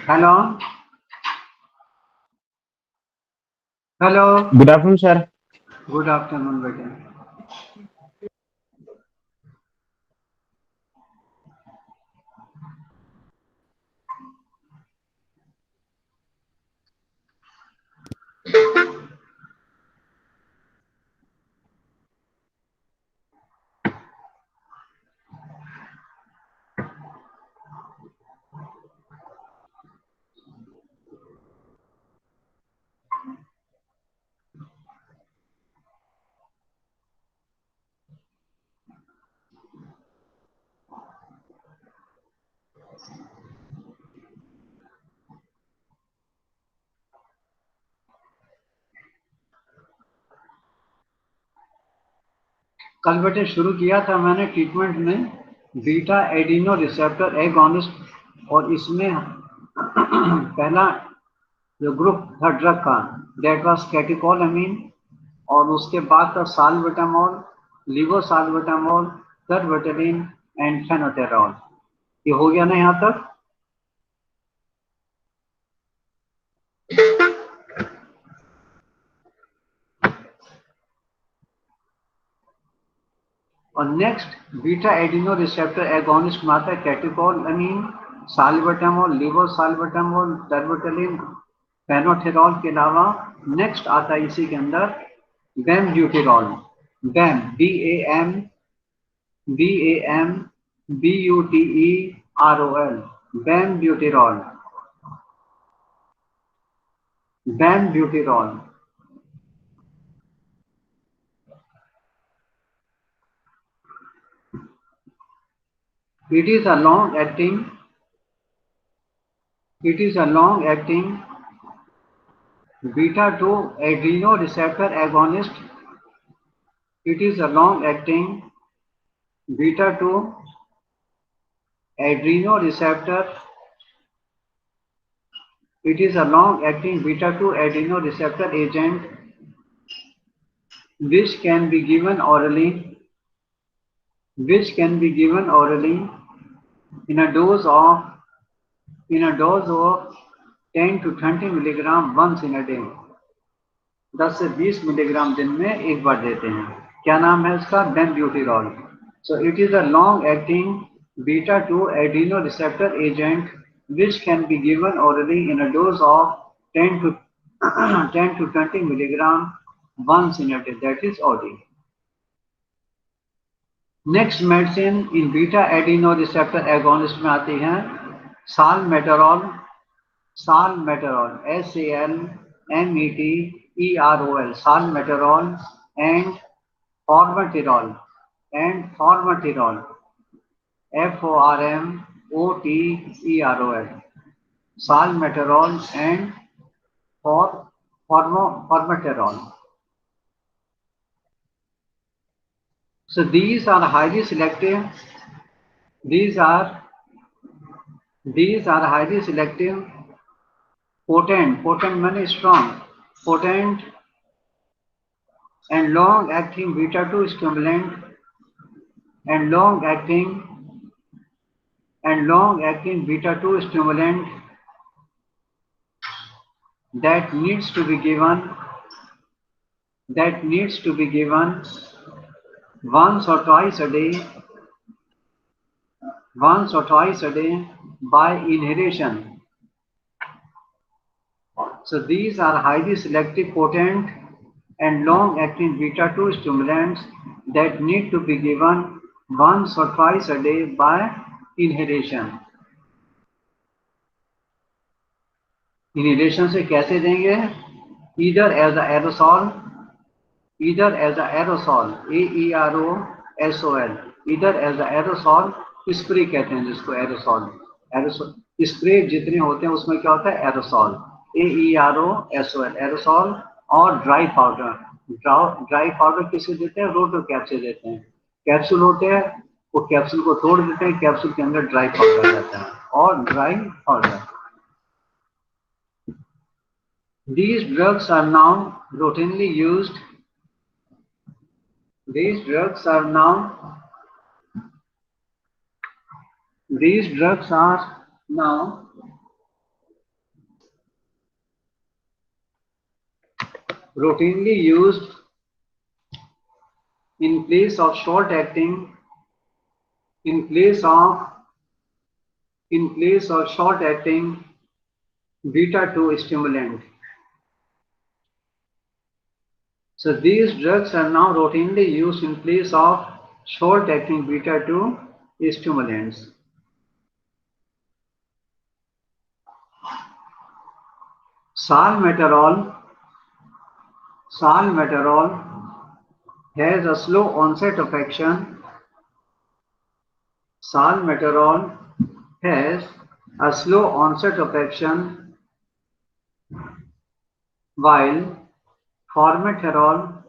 Hello hello. Good afternoon sir. Good afternoon बेटे। कल बेटे शुरू किया था मैंने ट्रीटमेंट में बीटा एडिनो रिसेप्टर एगोनिस्ट, और इसमें पहला जो ग्रुप था ड्रग का दैट वाज कैटेकोलामीन, और उसके बाद था साल्बुटामोल, लिवोसाल्बुटामोल, सर्बिटलिन एंड फेनोटेरॉल। ये हो गया ना यहाँ तक? और next beta adreno receptor agonist में आता है कैटेकोलामीन, साल्बुटामोल, लिवोसाल्बुटामोल, सर्बिटलिन, फेनोटेरॉल के अलावा नेक्स्ट आता है इसी के अंदर बेमब्यूटेरॉल। बेम BAMBUTEROL, बेमब्यूटेरॉल। बेमब्यूटेरॉल it is a long acting beta 2 adrenoreceptor agonist. It is a long acting beta 2 adrenoreceptor. It is a long acting beta 2 adrenoreceptor agent which can be given orally in a dose of 10 to 20 milligram once in a day. 10 से 20 milligram दिन में एक बार देते हैं। क्या नाम है उसका? Bambuterol. So it is a long acting beta 2 adrenoreceptor agent which can be given orally in a dose of 10 to 20 milligram once in a day, that is OD. Next medicine इन बीटा एडिनो रिसेप्टर एगोनिस्ट में आती हैं salmeterol, salmeterol SALMETEROL, salmeterol and formoterol, FORMOTEROL, salmeterol and formoterol. So these are highly selective. These are highly selective, potent means strong, potent and long-acting beta-2 stimulant and long-acting beta-2 stimulant that needs to be given once or twice a day by inhalation. So these are highly selective, potent and long-acting beta-2 stimulants that need to be given once or twice a day by inhalation. Inhalation से कैसे देंगे? Either as a aerosol, AEROSOL, either as a aerosol, spray कहते हैं जिसको aerosol spray जितने होते हैं उसमें क्या होता है एरोसॉल, AEROSOL एरोसॉल, और ड्राई पाउडर किसे देते हैं? रोटो कैप्सूल देते हैं, कैप्सूल होते हैं वो कैप्सूल को तोड़ देते हैं, कैप्सूल के अंदर ड्राई पाउडर रहता है और dry powder. These drugs are now routinely used. These drugs are now routinely used in place of short-acting beta-2 stimulant. So these drugs are now routinely used in place of short-acting beta-2 stimulants. Salmeterol has a slow onset of action. Salmeterol has a slow onset of action, while formoterol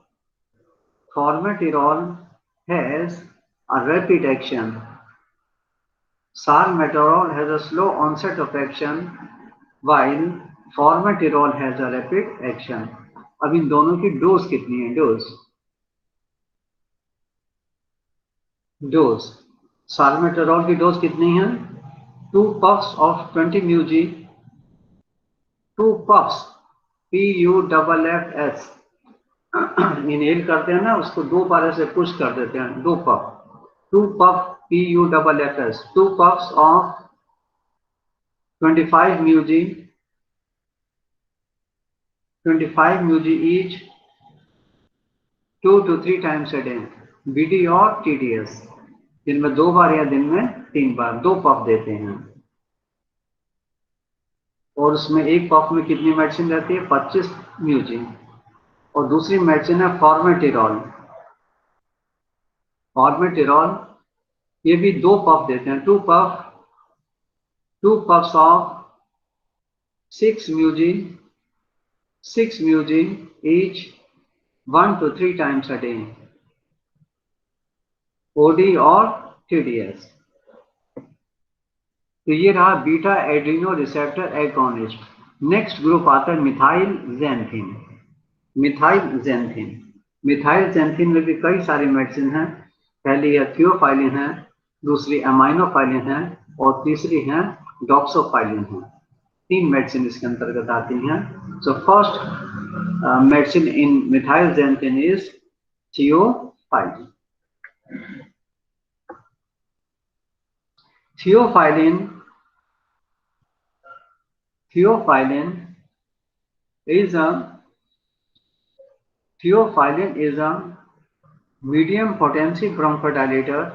has a rapid action. Salmeterol has a slow onset of action, while formoterol has a rapid action. अब इन दोनों की dose कितनी है? Dose साल्मेटरॉल की dose कितनी है? 2 puffs of 20 μg, 2 puffs PUFFS inhale करते हैं ना, उसको 2 बार ऐसे पुश कर देते हैं, 2 puff, 2 puff PUFFS, 2 puffs of 25 μg each, 2 to 3 times a day, BD और TDS, दिन में 2 बार या दिन में 3 बार 2 पफ देते हैं. और उसमें एक पफ में कितनी मेडिसिन रहती है? 25 μg. और दूसरी मेडिसिन है फॉर्मेटिरॉल. ये भी 2 पफ देते हैं, 2 puffs of 6 μg each, 1 to 3 times a day, OD और TDS. तो ये रहा beta Adreno receptor agonist. Next group आता है मिथाइल जेंथिन में भी कई सारी मेडिसिन हैं. पहली है थियोफाइलिन है, दूसरी अमाइनोफाइलिन है और तीसरी है डॉक्सोफाइलिन है. 3 मेडिसिन इसके अंतर्गत आती हैं. So first medicine in methyl xanthine is theophylline. Theophylline is a medium potency bronchodilator,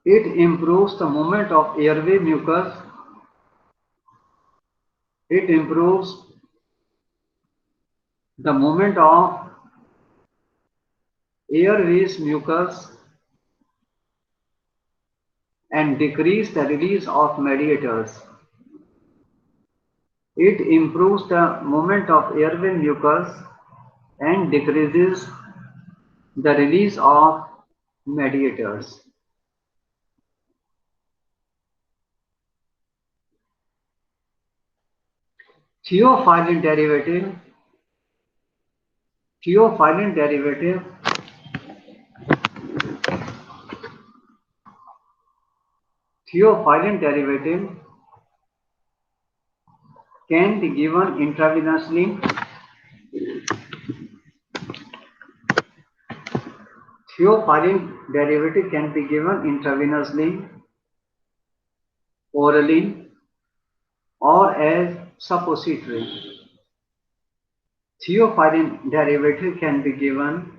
it improves the movement of airway mucus, it improves the movement of airways mucus and decrease the release of mediators. It improves the movement of airway mucus and decreases the release of mediators. Theophylline derivative, theophylline derivative Theophylline derivative can be given intravenously. Theophylline derivative can be given intravenously, orally, or as suppository. Theophylline derivative can be given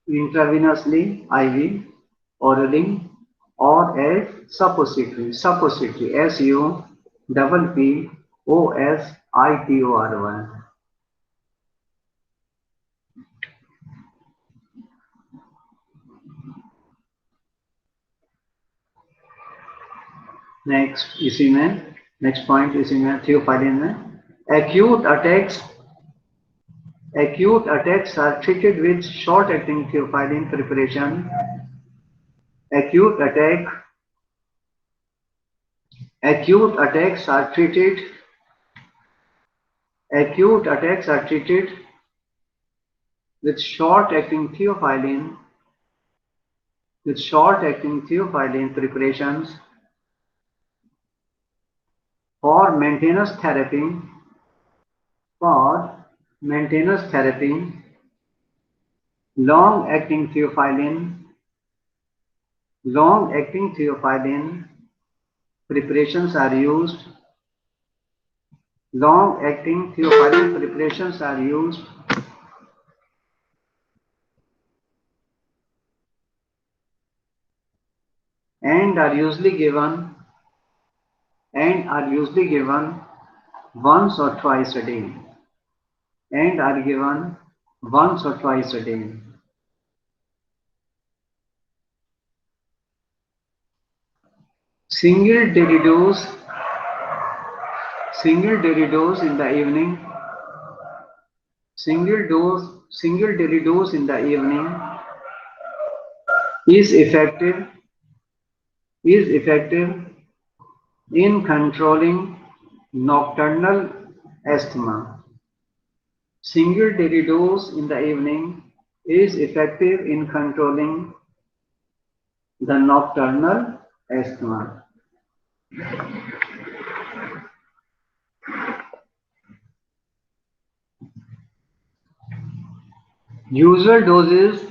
intravenously, IV, orally, or as suppository. Suppository, SUPPOSITORY. Next इसी में next point इसी में theophylline में acute attacks are treated with short acting theophylline preparation. Acute attacks are treated with short acting theophylline preparations for maintenance therapy, long acting theophylline preparations are used. Long acting theophylline preparations are used and are usually given once or twice a day. Single daily dose in the evening. Single daily dose in the evening is effective in controlling nocturnal asthma. Single daily dose in the evening is effective in controlling the nocturnal asthma. Usual doses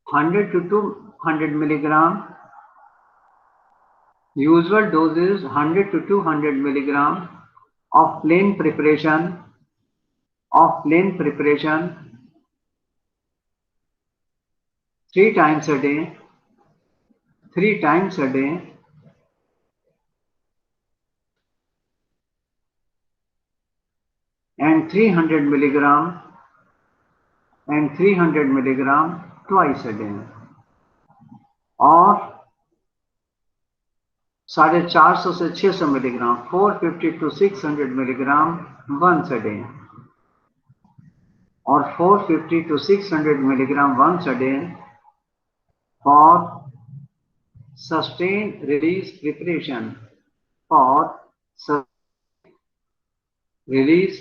100 to 200 milligram. Usual doses 100 to 200 milligram of plain preparation 3 times a day and 300 milligram twice a day, और 450 से 600 milligram 450 to 600 milligram once a day, और 450 to 600 milligram once a day for sustained release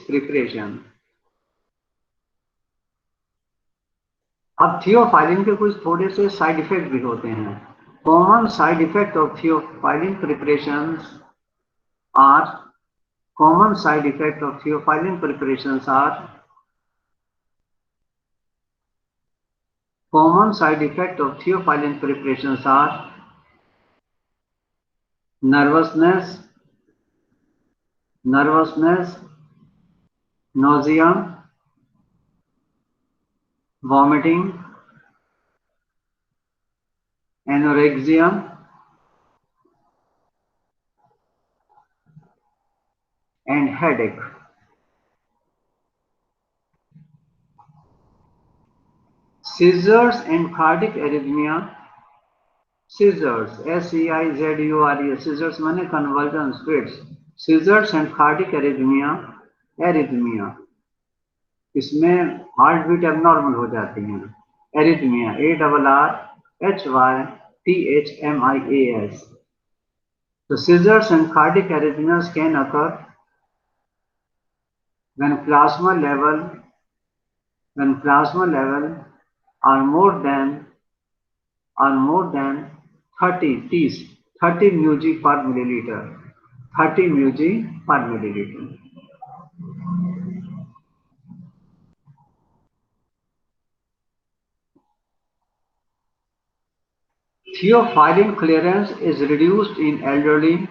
preparation. अब theophylline के कुछ थोड़े से side effect भी होते हैं. Common side effect of theophylline preparations are nervousness, nausea, vomiting, anorexia, and headache. Seizures and cardiac arrhythmia. Seizures, S-E-I-Z-U-R-E, seizures माने convulsions, fits. Seizures and cardiac arrhythmia, arrhythmia. इसमें हार्ट बीट एबनॉर्मल हो जाती है. Arrhythmia, ARRHYTHMIAS. So seizures and cardiac arrhythmias can occur when plasma level are more than 30 μg per milliliter. 30 μg per milliliter. Theophylline clearance is reduced in elderly.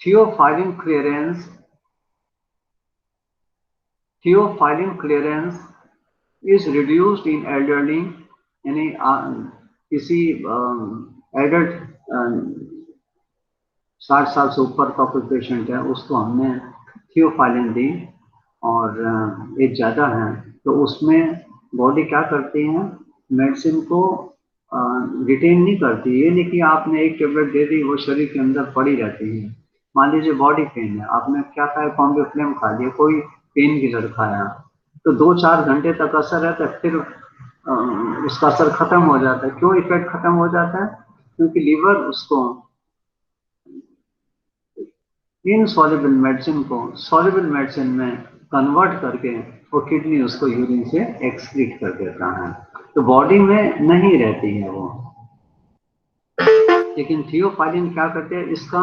Theophylline clearance is reduced in elderly, यानी किसी adult 60 साल से ऊपर का कोई patient है, उसको हमने थियोफाइलिन दी और एज ज़्यादा है, तो उसमें बॉडी क्या करती है, मेडिसिन को रिटेन नहीं करती. ये नहीं कि आपने एक टेबलेट दे दी, वो शरीर के अंदर पड़ी रहती है. मान लीजिए बॉडी पेन है, आपने क्या खाया, कॉम्बिफ्लेम खा लिया, कोई पेन किलर खाया, तो 2-4 घंटे तक असर रहता है, फिर उसका असर खत्म हो जाता है. क्यों इफेक्ट खत्म हो जाता है? क्योंकि लीवर उसको इनसॉल्युबल मेडिसिन को सॉल्युबल मेडिसिन में कन्वर्ट करके वो किडनी उसको यूरिन से एक्सक्रीट कर देता है, तो बॉडी में नहीं रहती है वो. लेकिन थियोफाइलिन क्या करते हैं, इसका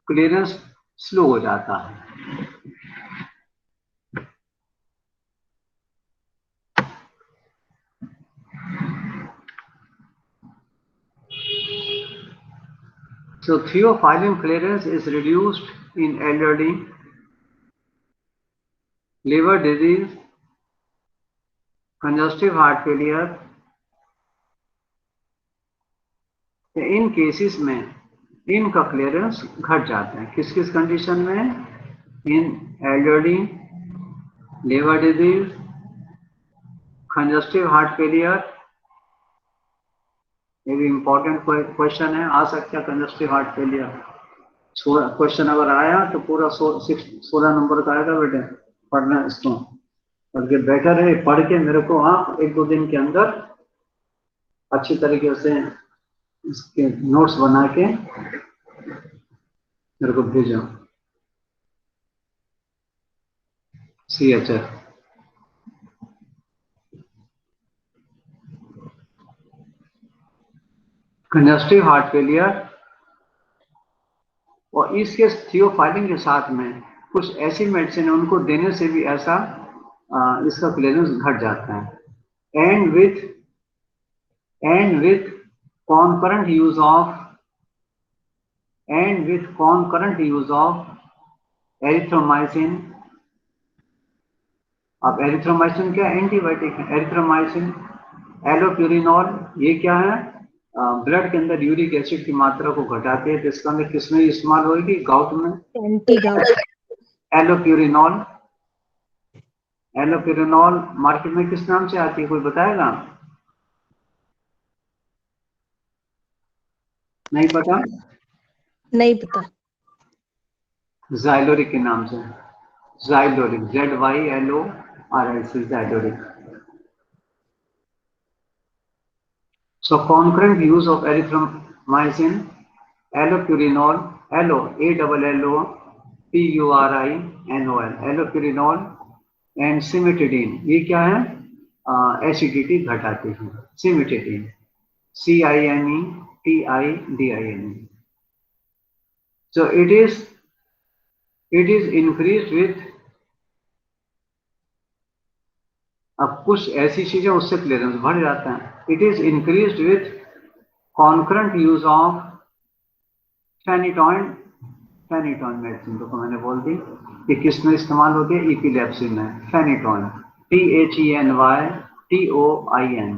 क्लियरेंस स्लो हो जाता है. So theophylline clearance is reduced in elderly, liver disease, congestive heart failure. In cases में इनका क्लियरेंस घट जाता है. किस किस कंडीशन में? इन elderly, liver disease, congestive heart failure. ये भी इंपॉर्टेंट क्वेश्चन है, आ सकता है कंजेस्टिव हार्ट फेलियर. क्वेश्चन अगर आया तो पूरा 16 नंबर का आएगा बेटे. पढ़ना इसको, बल्कि बेटर है पढ़ के मेरे को आप 1-2 दिन के अंदर अच्छी तरीके से इसके नोट्स बना के मेरे को भेजो. CHF कंजेस्टिव हार्ट फेलियर, और इसके थियोफाइलिन के साथ में कुछ ऐसी मेडिसिन है, उनको देने से भी ऐसा इसका क्लियरेंस घट जाता है. And with concurrent use of erythromycin. अब एरिथ्रोमाइसिन क्या? एंटीबायोटिक है. एरिथ्रोमाइसिन, एलोप्यूरिनॉल, ये क्या है? ब्लड के अंदर यूरिक एसिड की मात्रा को घटाते हैं. तो इसका अंदर किसमें इस्तेमाल होगी? गाउट में. एलोप्यूरिनॉल मार्केट में किस नाम से आती है, कोई बताएगा? नहीं पता? नहीं पता. ज़ाइलोरिक के नाम से. ज़ाइलोरिक, ZYLORIC, ज़ाइलोरिक. So concurrent use of erythromycin, allopurinol, ALLOPURINOL, allopurinol and cimetidine. ये क्या है? एसिडिटी घटाते हैं. cimetidine, CIMETIDINE. So it is increased with, अब कुछ ऐसी चीजें उससे क्लियरेंस बढ़ जाता है. It is increased with concurrent use of phenytoin, phenytoin medicine तो मैंने बोल दी कि किसमें इस्तेमाल होती है, इपिलेप्सी में, phenytoin, THENYTOIN.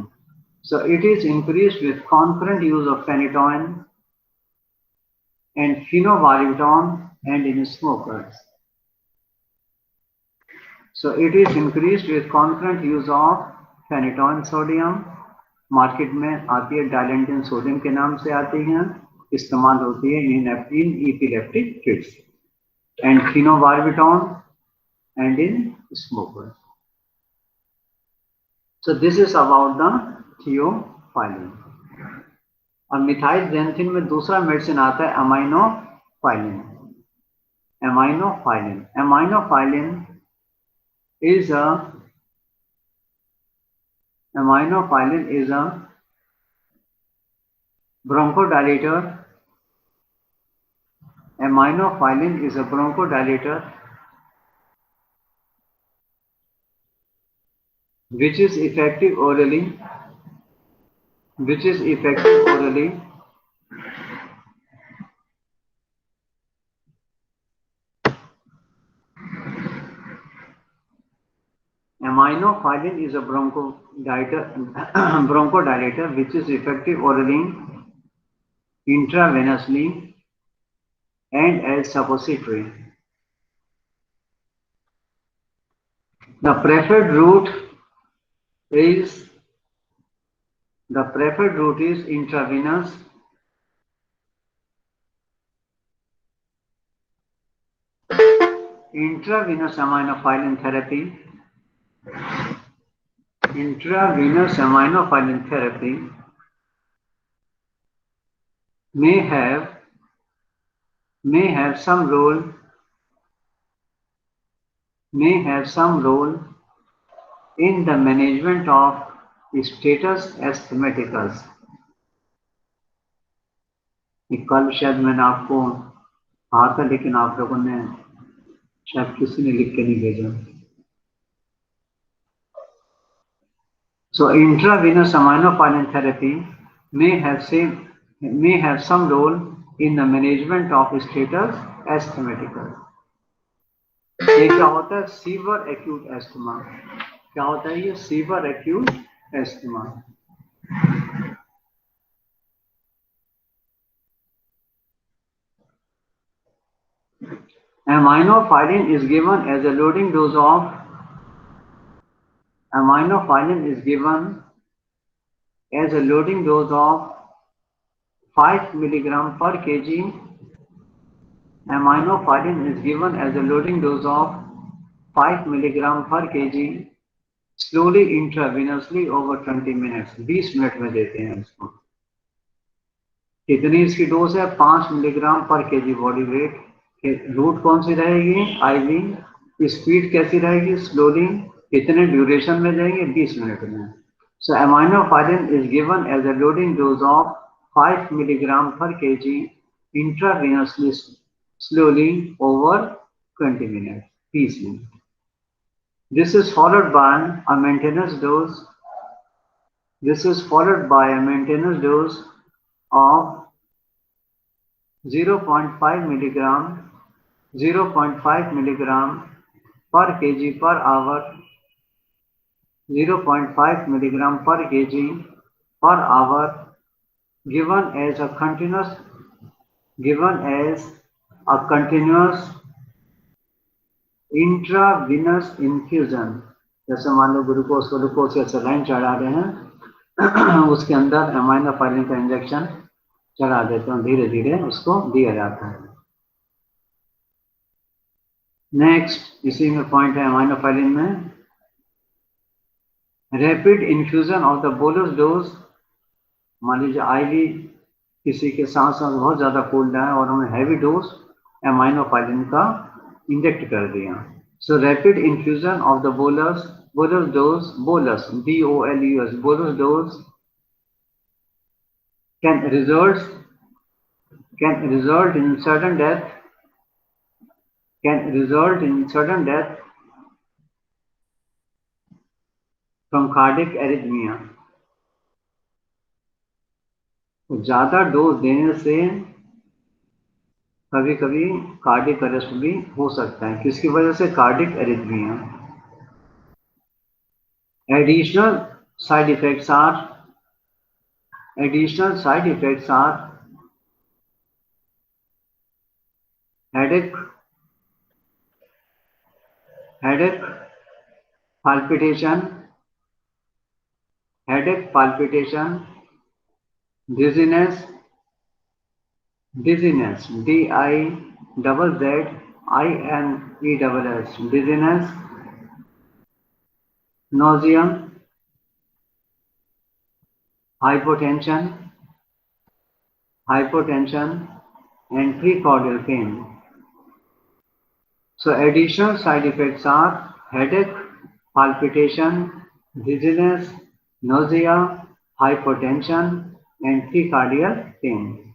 So it is increased with concurrent use of phenytoin and phenobarbital and in smokers. So it is increased with concurrent use of phenytoin sodium. Market में आती है, डायलेंटिन सोडियम के नाम से आती हैं, इस्तेमाल होती है in epileptic fits, and phenobarbital and in smokers. So this is about the theophylline. और मिथाइल जेंथिन में दूसरा मेडिसिन आता है aminophylline. Aminophylline, aminophylline is a bronchodilator. Aminophylline is a bronchodilator which is effective orally, Aminophylline is a bronchodilator which is effective orally, intravenously, and as suppository. The preferred route is intravenous. Intravenous aminophylline therapy may have some role in the management of status asthmaticus. कल शायद मैंने आपको कहा था, लेकिन आप लोगों ने शायद किसी ने लिख के नहीं भेजा. So intravenous aminophylline therapy may have some role in the management of status asthmaticus. ये क्या होता है? Sewer acute asthma. क्या होता है ये? Sewer acute asthma. Aminophylline is given as a loading dose of 5 milligram per kg. Aminophylline is given as a loading dose of 5 milligram per kg slowly intravenously over 20 minutes. 20 minute में देते हैं इसको. कितनी इसकी डोज है? 5 milligram पर KG body weight. Root कौन सी रहेगी? IV. स्पीड कैसी रहेगी? स्लोली. कितने ड्यूरेशन में जाएंगे? 20 मिनट में. So aminophylline is given as a loading dose of 5 milligram per kg intravenously slowly over 20 minutes. 20 minutes. This is followed by a maintenance dose. Of 0.5 milligram per kg per hour. 0.5 milligram per kg per hour given as a continuous intravenous infusion. जैसे मान लो glucose या saline चढ़ा रहे हैं, उसके अंदर aminophylline का injection चढ़ा देते हैं, धीरे धीरे उसको दिया जाता है. नेक्स्ट इसी में पॉइंट है अमाइनोफाइलिन में, rapid infusion of the bolus dose. मान लीजिए IV किसी के सांस बहुत ज्यादा फूल रहा है और हमें हैवी डोज अमाइनोफाइलिन का इंजेक्ट कर दिया. सो rapid infusion of the bolus dose, bolus BOLUS, bolus dose can result in sudden death from cardiac arrhythmia. ज्यादा डोज देने से कभी कभी कार्डिक अरेस्ट भी हो सकता है। किसकी वजह से? Cardiac arrhythmia. Additional side effects are headache, headache, palpitation, dizziness, DIZZINESS, dizziness, nausea, hypotension, and precordial pain. So additional side effects are headache, palpitation, dizziness, nausea, hypotension, and precordial pain.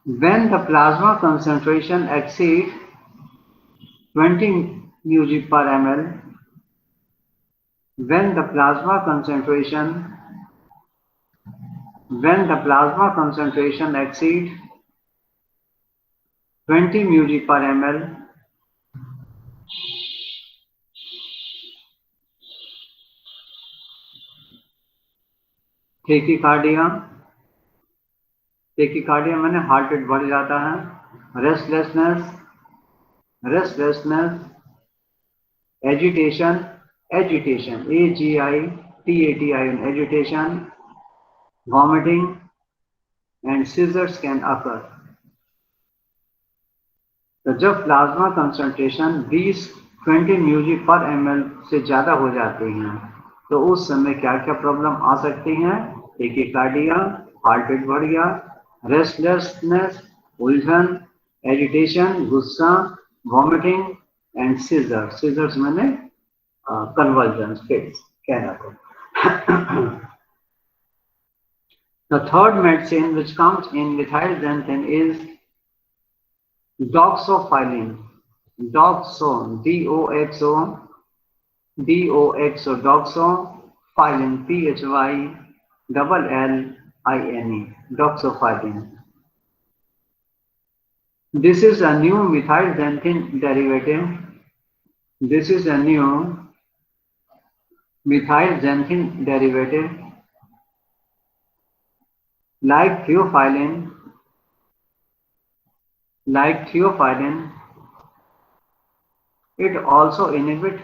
When the plasma concentration exceeds 20 mg per ml, when the plasma concentration exceeds 20 mg per ml, tachycardia माने heart rate बढ़ जाता है। Restlessness, agitation, AGITATION, agitation, vomiting, and seizures can occur. तो जब plasma concentration 20 mg पर ml से ज्यादा हो जाते हैं तो उस समय क्या क्या प्रॉब्लम आ सकती हैं? टेकिकार्डिया, हार्ट रेट बढ़ गया, रेस्टलेसनेस, उलझन, एजिटेशन, गुस्सा, वॉमिटिंग एंड सीजर्स मैंने convulsions, fits, कहना को। The third medicine which comes in methyl xanthine is doxorubicin, doxorubicin, PHYLLINE, doxorubicin. This is a new methyl xanthine derivative. Like theophylline, it also inhibits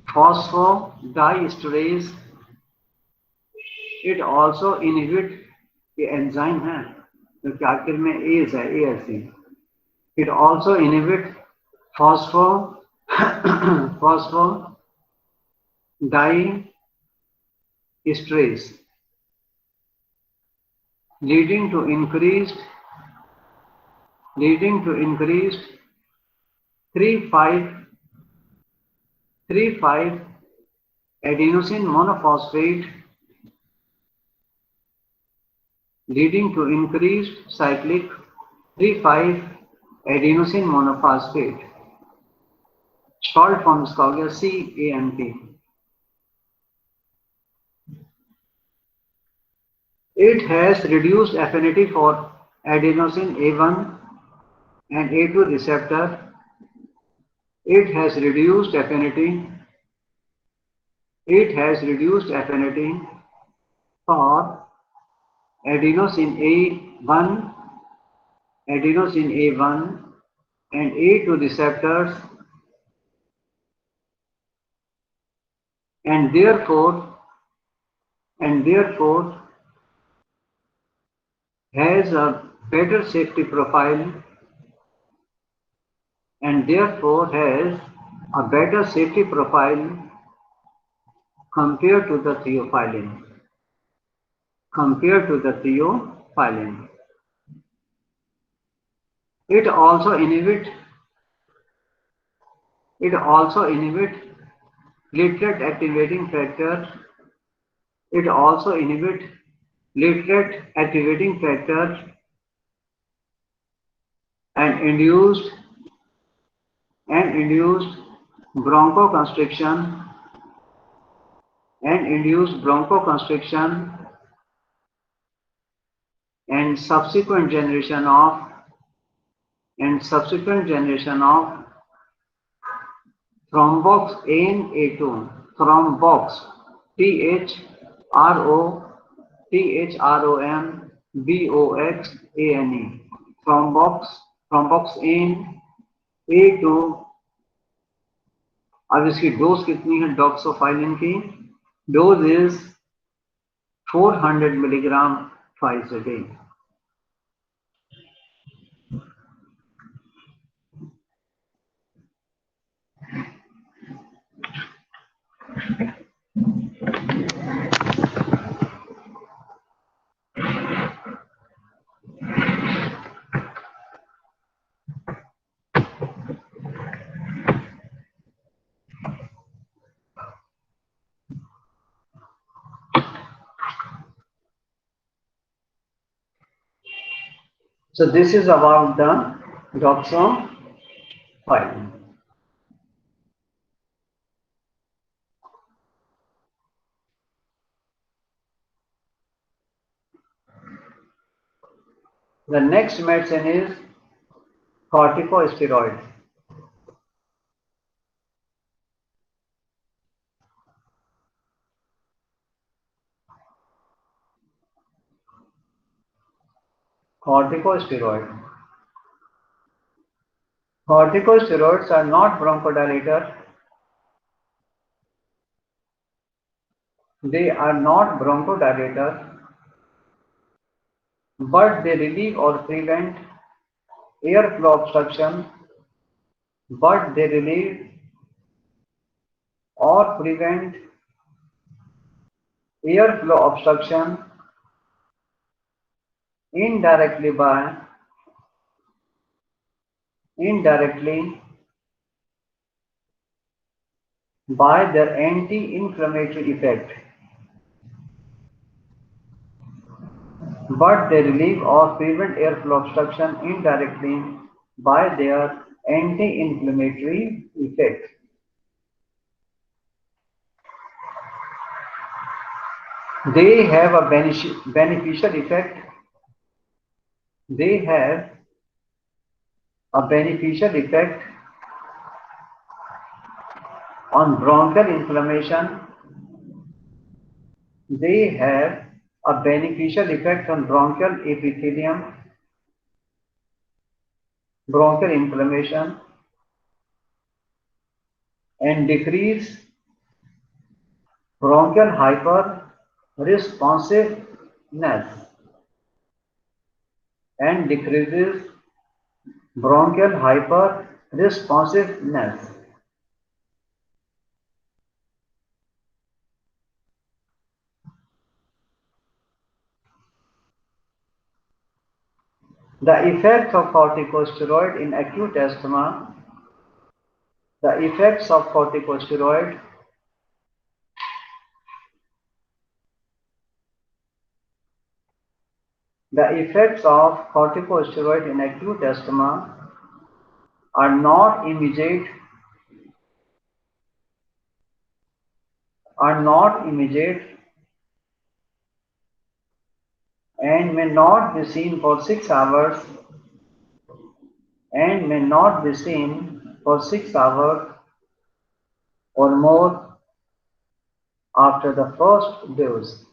phosphodiesterase. It also inhibits the enzyme है जो कि आखिर में ACE है, ASE. It also inhibits phosphodiesterase, leading to increased 3,5 adenosine monophosphate, leading to increased cyclic 3,5 adenosine monophosphate. Short form इसका हो गया CAMP. It has reduced affinity for adenosine A1 and A2 receptor. It has reduced affinity for adenosine A1 and A2 receptors, and therefore has a better safety profile compared to the theophylline. It also inhibits platelet activating factor. And induced and induced bronchoconstriction and subsequent generation of thrombox ANA2, thrombox, THROMBOXANE, thromboxane A2। अब इसकी dose कितनी है डॉक्सोफाइलिन की? Dose is 400 milligram twice a day। So this is about the doxorubicin. The next medicine is corticosteroid. Corticosteroids are not bronchodilator. They are not bronchodilator, but they relieve or prevent airflow obstruction. Indirectly by their anti-inflammatory effect, but they relieve or prevent airflow obstruction indirectly by their anti-inflammatory effect. They have a beneficial effect. They have a beneficial effect on bronchial inflammation. They have a beneficial effect on bronchial epithelium, bronchial inflammation, and decrease bronchial hyperresponsiveness and decreases bronchial hyperresponsiveness. The effects of corticosteroid in acute asthma. The effects of corticosteroid in acute asthma are not immediate and may not be seen for 6 hours or more after the first dose.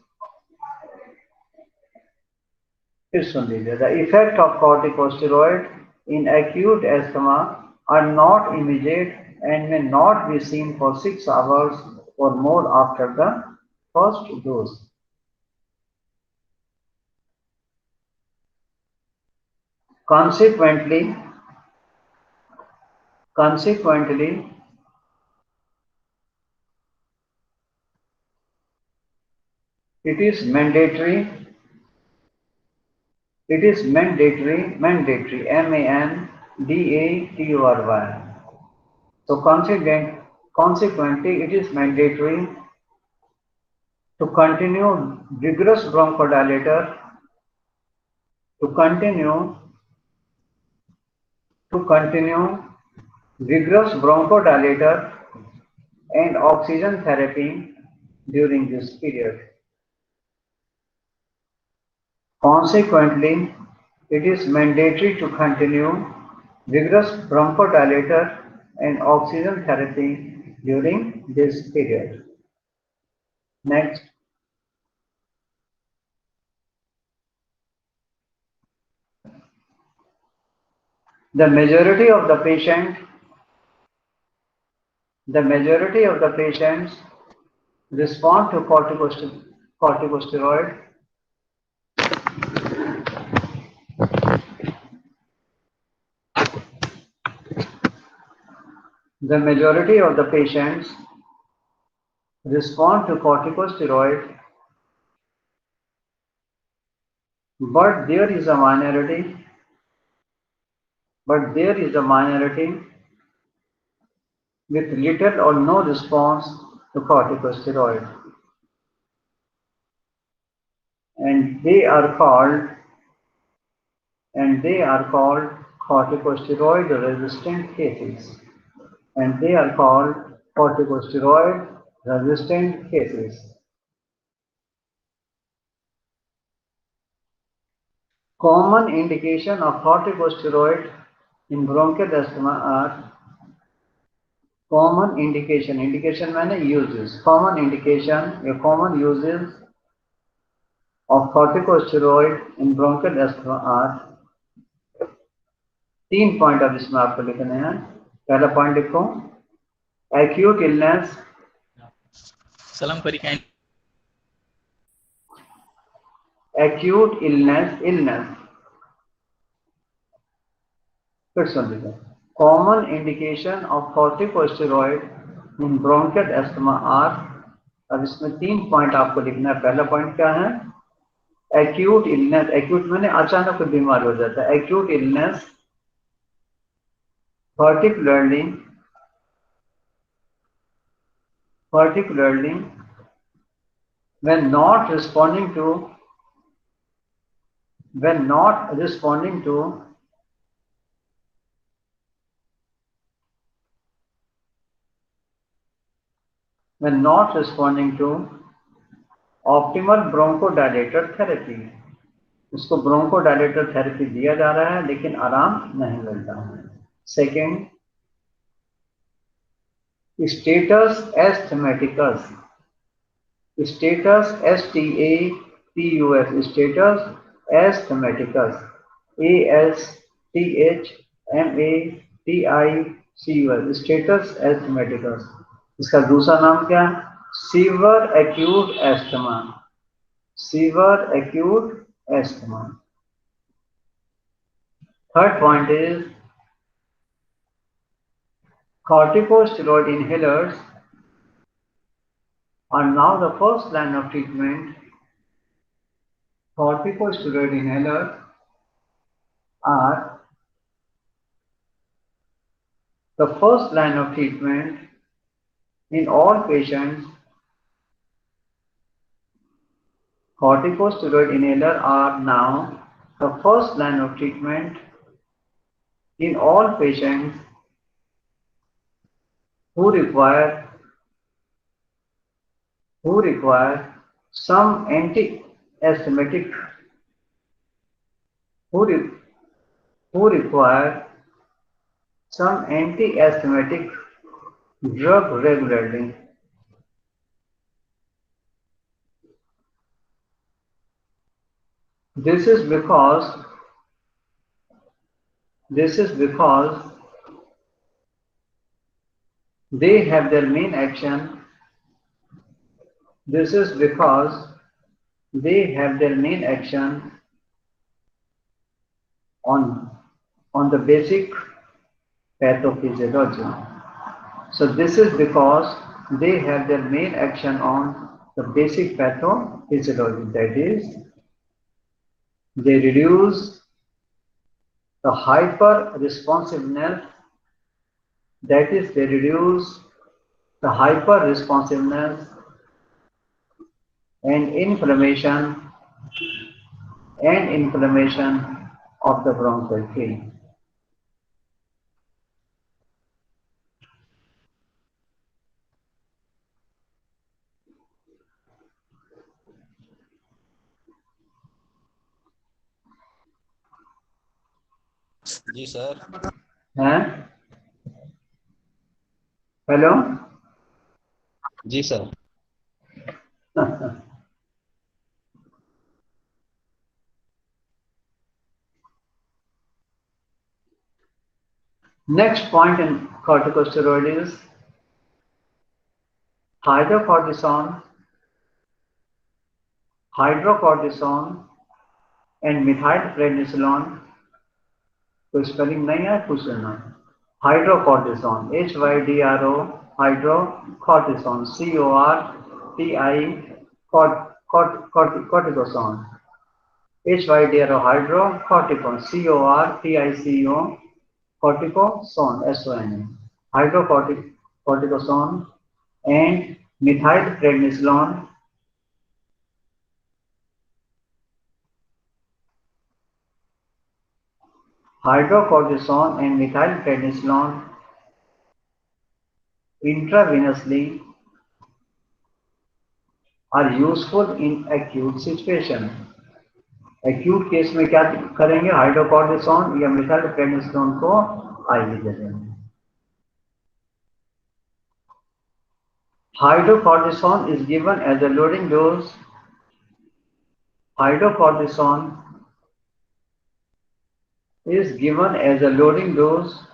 The effect of corticosteroid in acute asthma are not immediate and may not be seen for 6 hours or more after the first dose. Consequently, it is mandatory, mandatory, M-A-N-D-A-T-O-R-Y. So consequently, it is mandatory to continue vigorous bronchodilator, to continue vigorous bronchodilator and oxygen therapy during this period. Consequently, it is mandatory to continue vigorous bronchodilator and oxygen therapy during this period. Next. The majority of the patients respond to corticosteroid. The majority of the patients respond to corticosteroid, but there is a minority with little or no response to corticosteroid, and they are called corticosteroid resistant cases. Common indication of corticosteroid in bronchial asthma are common indication माने uses. Common uses of corticosteroid in bronchial asthma are 3 point अब इसमें आपको लिखने हैं. पहला point लिखो acute illness. सलाम करी क्या acute illness. फिर सुन लीजिए. Common indication of corticosteroid in bronchial asthma are. अब इसमें 3 पॉइंट आपको लिखना है. पहला पॉइंट क्या है? acute illness. acute माने अचानक कोई बीमार हो जाता है. acute illness, particularly when not responding to optimal bronchodilator therapy. उसको bronchodilator therapy दिया जा रहा है लेकिन आराम नहीं मिलता है. Second, status asthmaticus. status status asthmaticus. ASTHMATICUS. status asthmaticus. इसका दूसरा नाम क्या? Severe acute asthma. Third point is corticosteroid inhalers are now the first line of treatment. Corticosteroid inhalers are the first line of treatment in all patients. Corticosteroid inhalers are now the first line of treatment in all patients who require some anti-asthmatic drug regularly. This is because they have their main action. On the basic pathophysiology. So this is because they have their main action on the basic pathophysiology. That is, they reduce the hyper responsiveness. And inflammation of the bronchial tree. जी sir. हैं? Hello. जी sir. Next point in corticosteroid is hydrocortisone, hydrocortisone and methylprednisolone. कोई spelling नहीं है, पूछ लेना। Hydrocortisone, HYDRO, hydrocortisone, CORTI, cortisone, HYDRO, hydrocortisone, CORTICO, cortisone, SON, hydrocortisone and methylprednisolone. Hydrocortisone and methylprednisolone intravenously are useful in acute situation. Acute case में क्या करेंगे? Hydrocortisone या methylprednisolone को आईवी दे देंगे। Hydrocortisone is given as a loading dose. Hydrocortisone is given as a loading dose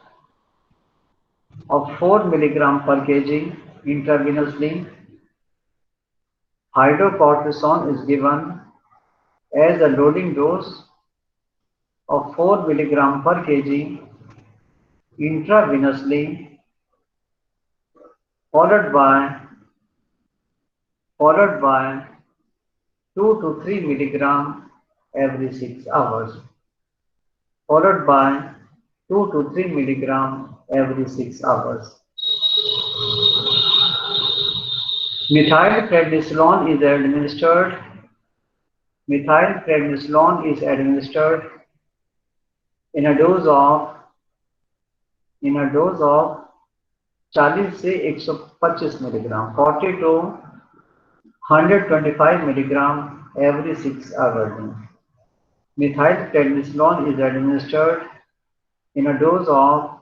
of 4 milligram per kg intravenously. Hydrocortisone is given as a loading dose of 4 milligram per kg intravenously, followed by 2 to 3 milligram every 6 hours. Followed by 2 to 3 milligram every 6 hours. Methylprednisolone is administered. Methylprednisolone is administered in a dose of 40 से 125 milligram, 40 to 125 milligram every 6 hours. Methylprednisolone is administered in a dose of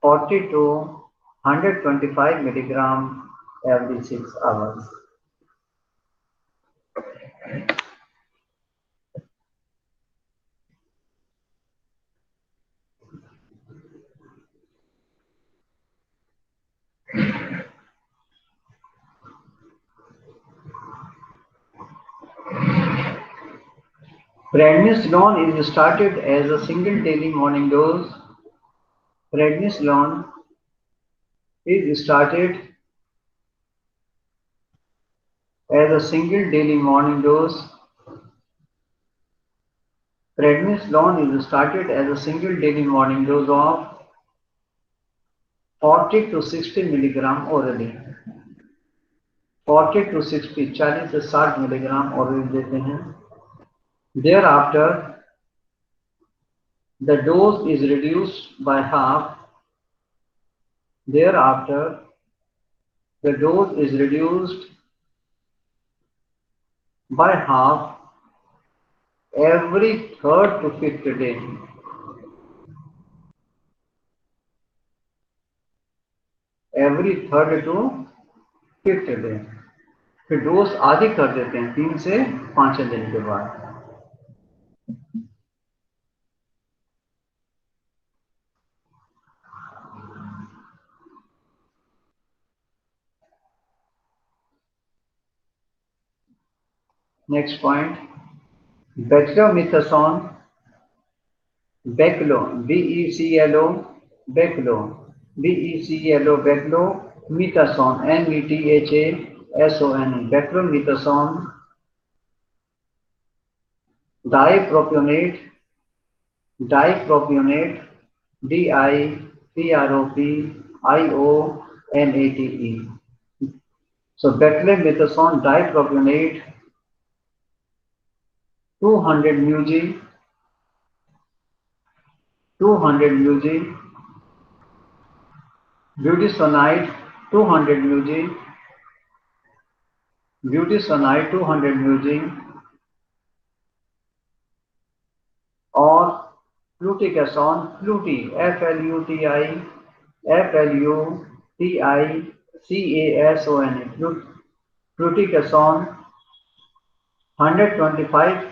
40 to 125 milligram every 6 hours. Prednisolone is started as a single daily morning dose. Prednisolone is started as a single daily morning dose. Prednisolone is started as a single daily morning dose of 40 to 60 milligram orally. 40 to 60, 40 से 60 milligram orally देते हैं. Thereafter, the dose is reduced by half. Thereafter, the dose is reduced by half every 3rd to 5th day. Every 3rd to 5th day. फिर dose आधी कर देते हैं 3 से 5 दिन के बाद. Next point, beclomethasone, beclo, B-E-C-L-O, beclo, B-E-C-L-O, beclomethasone, M-E-T-H-A-S-O-N-E, beclomethasone, dipropionate, D-I-P-R-O-P-I-O-N-A-T-E. So beclomethasone dipropionate 200 μg, 200 μg, budesonide 200 μg, budesonide 200 μg, और fluticasone, fluti, Fluticasone, fluticasone 125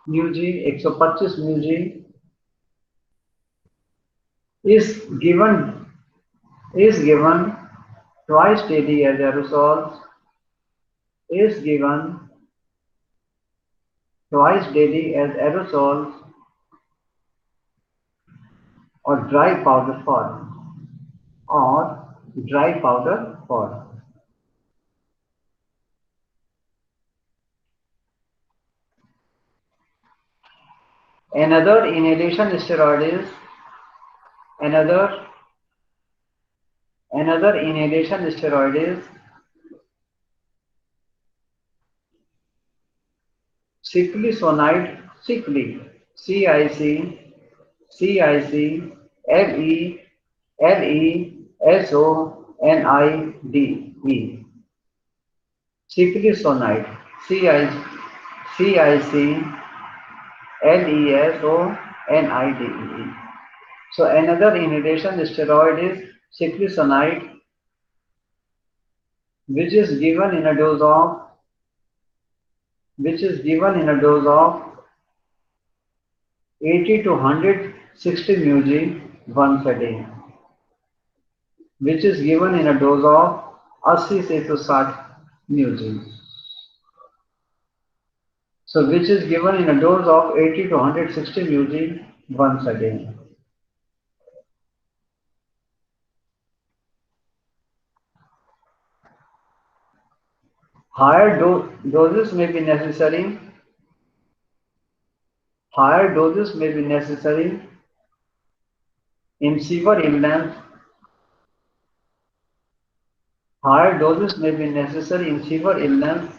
μg, 125 μg is given twice daily as aerosols, is given twice daily as aerosols or dry powder form, Another inhalation steroid is ciclisonide, Ciclisonide, ciclisonide, Ciclisonide. So another inhalation steroid is ciclisonide, which is given in a dose of 80 to 160 mg once a day, which is given in a dose of 80 से to 60 mg. So which is given in a dose of 80 to 160 mg once a day. Higher doses may be necessary. Higher doses may be necessary in severe illness. Higher doses may be necessary in severe illness,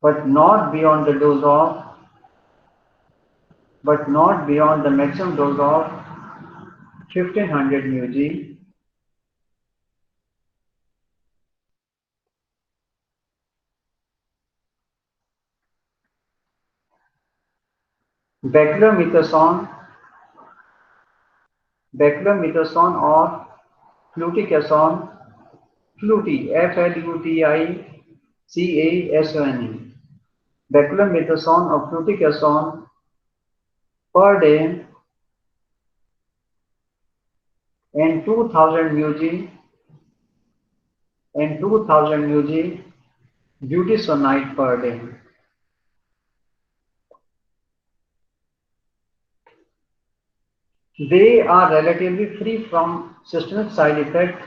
but not beyond the maximum dose of 1500 mg. Beclomethasone or fluticasone, fluti, Fluticasone, beclomethasone or fluticasone per day and 2000 mg budesonide per day. They are relatively free from systemic side effects.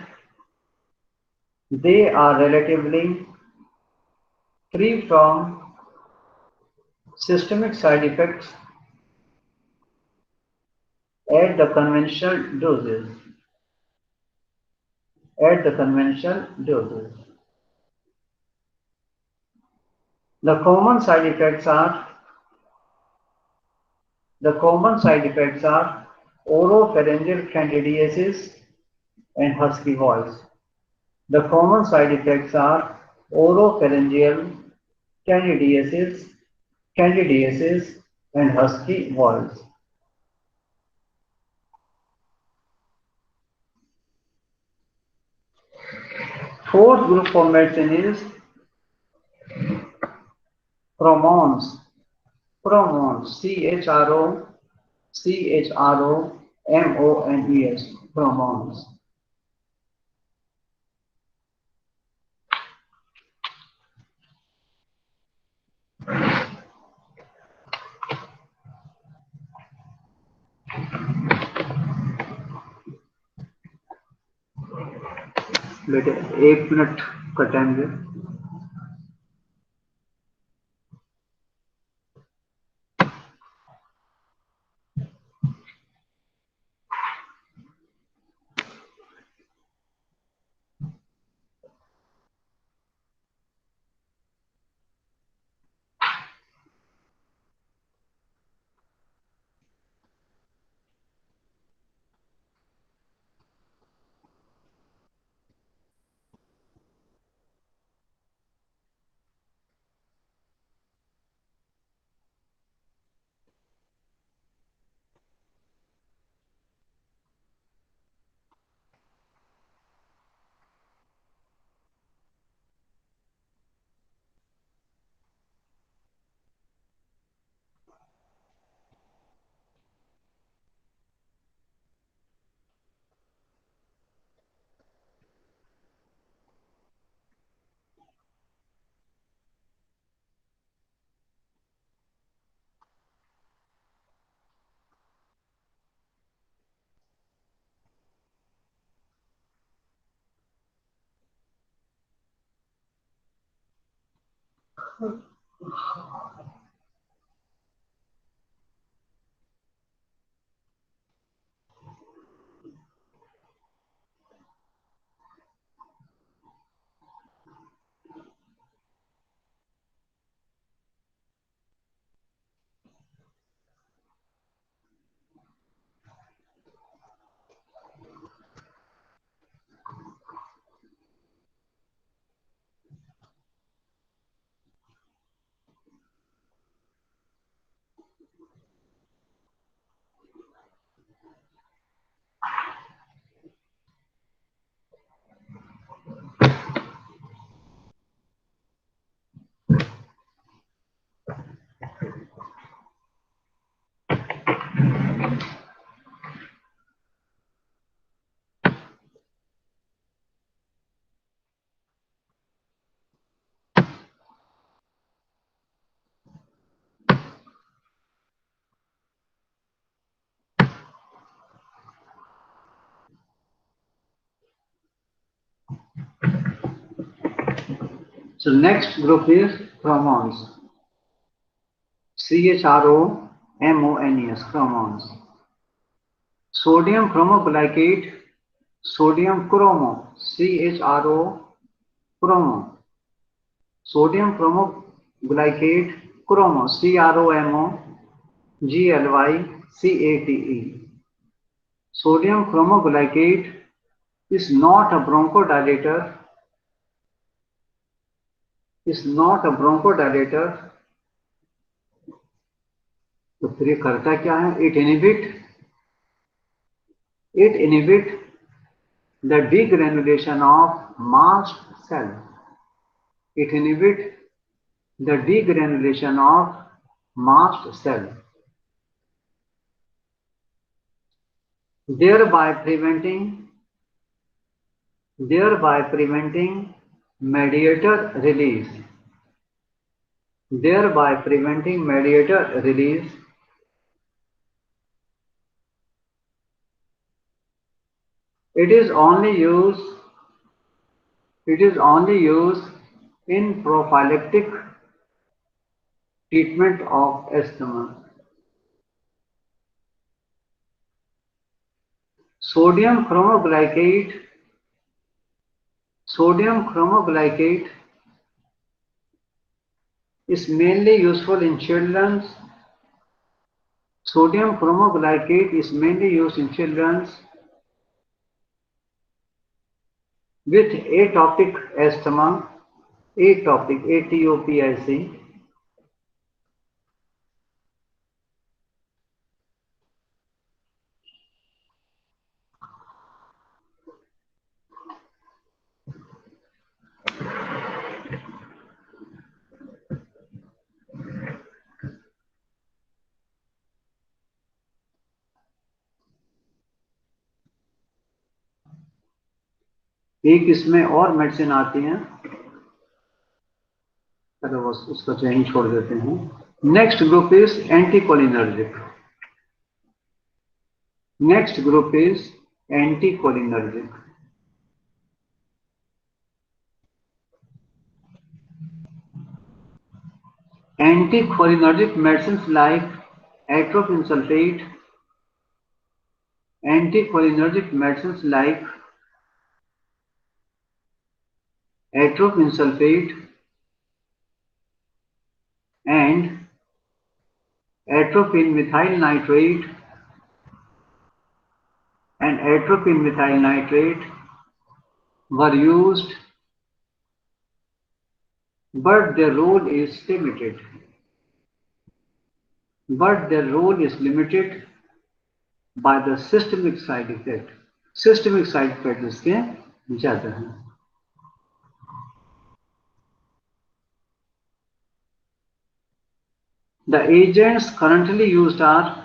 They are relatively free from systemic side effects at the conventional doses. The common side effects are oropharyngeal candidiasis and husky voice. The common side effects are oropharyngeal candidiasis and husky voice. Fourth group of medicine is Chromones, Chromones, Chromones. बेटे 1 minute का time they. So next group is chromons. CHROMONES, chromons. Sodium chromoglycate, sodium chromo, CHRO, chromo. Sodium chromoglycate, chromo, CROMOGLYCATE. Sodium chromoglycate is not a bronchodilator, तो फिर ये करता क्या है? It inhibit the degranulation of mast cell. It inhibit the degranulation of mast cell, thereby preventing mediator release. It is only used in prophylactic treatment of asthma. Sodium chromoglycate is mainly useful in children. Sodium chromoglycate is mainly used in children with atopic asthma, ATOPIC. एक इसमें और medicine आती हैं, चलो बस उसको यहीं छोड़ देते हैं. Next group is anticholinergic. Anticholinergic medicines like atropine sulfate, and atropine methyl nitrate were used, but their role is limited. By the systemic side effect. Systemic side effect इसके ज्यादा है. The agents currently used are,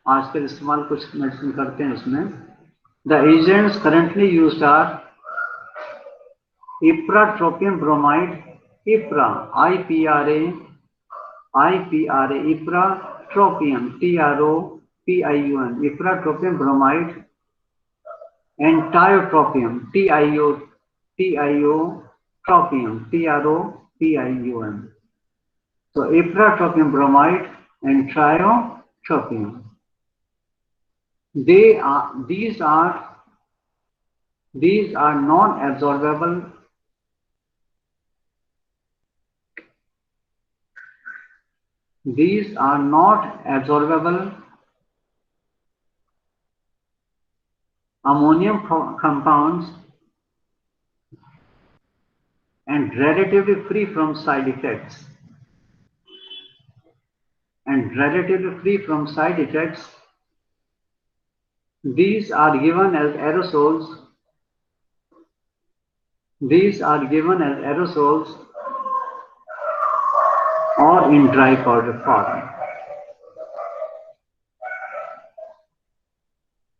आजकल इस्तेमाल कुछ medicine करते हैं इसमें. The agents currently used are ipratropium bromide, IPRA, ipratropium, TROPIUM, ipratropium bromide, and tiotropium, TIOTROPIUM, TROPIUM. So ipratropium bromide and triotropium. These are non-absorbable ammonium compounds and relatively free from side effects. These are given as aerosols. Or in dry powder form.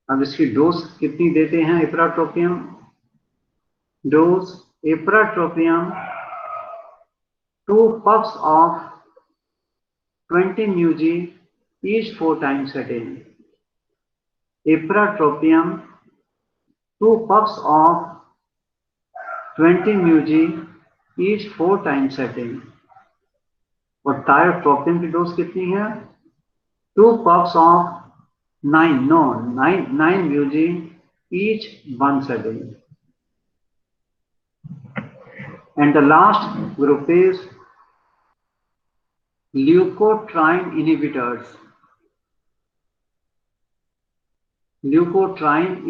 अब इसकी dose कितनी देते हैं ipratropium? Dose ipratropium 2 puffs of 20 μg each 4 times a day. Ipratropium 2 puffs of 20 μg each 4 times a day. और tiotropium की dose कितनी है? 2 puffs of 9 μg each once a day. And the last group is leukotriene inhibitors. Leukotriene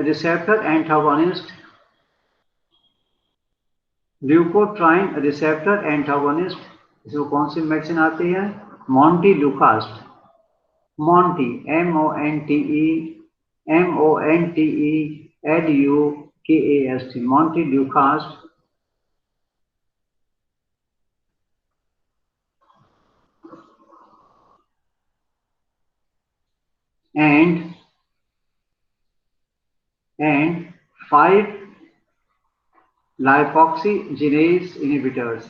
receptor antagonist. इसमें कौन सी medicine आती है? Montelukast. Monte Montelukast. Montelukast. And 5 lipoxygenase inhibitors.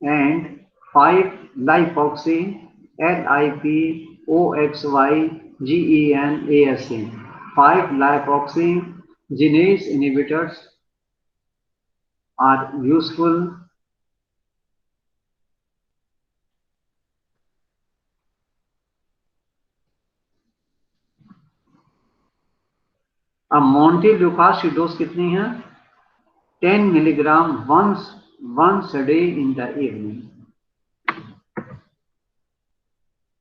And 5 lipoxygenase. 5 lipoxygenase inhibitors are useful अब Montelukast की dose कितनी है? 10 milligram once a day in the evening.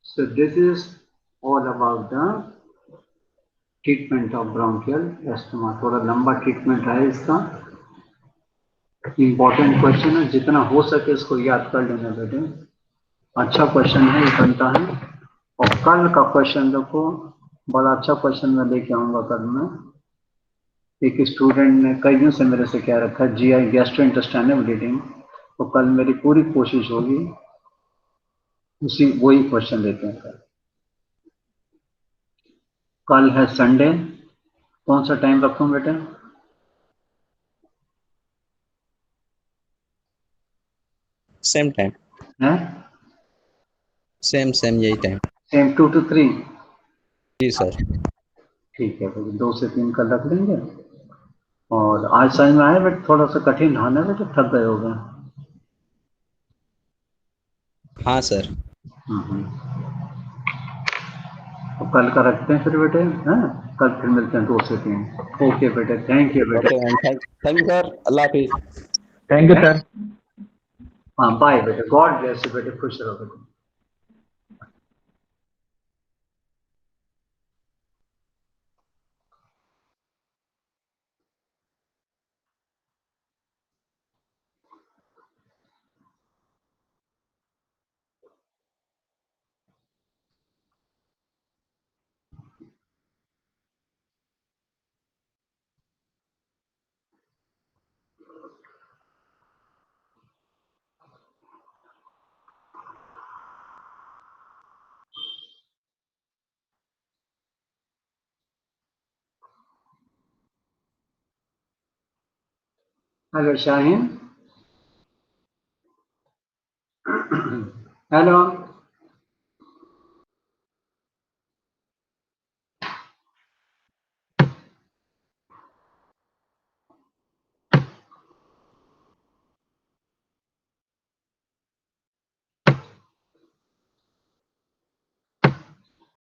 So this is all about the treatment of bronchial asthma. थोड़ा लंबा treatment है इसका. Important question है, जितना हो सके इसको याद कर लेना बेटे. अच्छा क्वेश्चन है, ये बनता है. और कल का क्वेश्चन देखो, बड़ा अच्छा क्वेश्चन मैं लेके आऊंगा कल में. एक स्टूडेंट ने कईयों से मेरे से क्या रखा, जीआई गैस्ट्रोइंटेस्टाइनल ब्लीडिंग. तो कल मेरी पूरी कोशिश होगी वही क्वेश्चन लेते हैं. कल है संडे. कौन सा टाइम रखूं बेटा? सेम टाइम है सेम यही टाइम. Same 2 to 3. जी सर. ठीक है, तो 2 से 3 कल रख लेंगे. और आज समझ में आया बेटा? थोड़ा सा कठिन रहा ना बेटा, थक गए होगा. हाँ सर. तो कल का रखते हैं फिर बेटे. हैं, कल फिर मिलते हैं 2 से 3. ओके बेटे, थैंक यू बेटे. Thank you sir. Allah Hafiz. Thank you sir. हाँ, बाय बेटे. गॉड ब्लेस यू बेटे. खुश रहो बेटे. हेलो शाहीन. हेलो.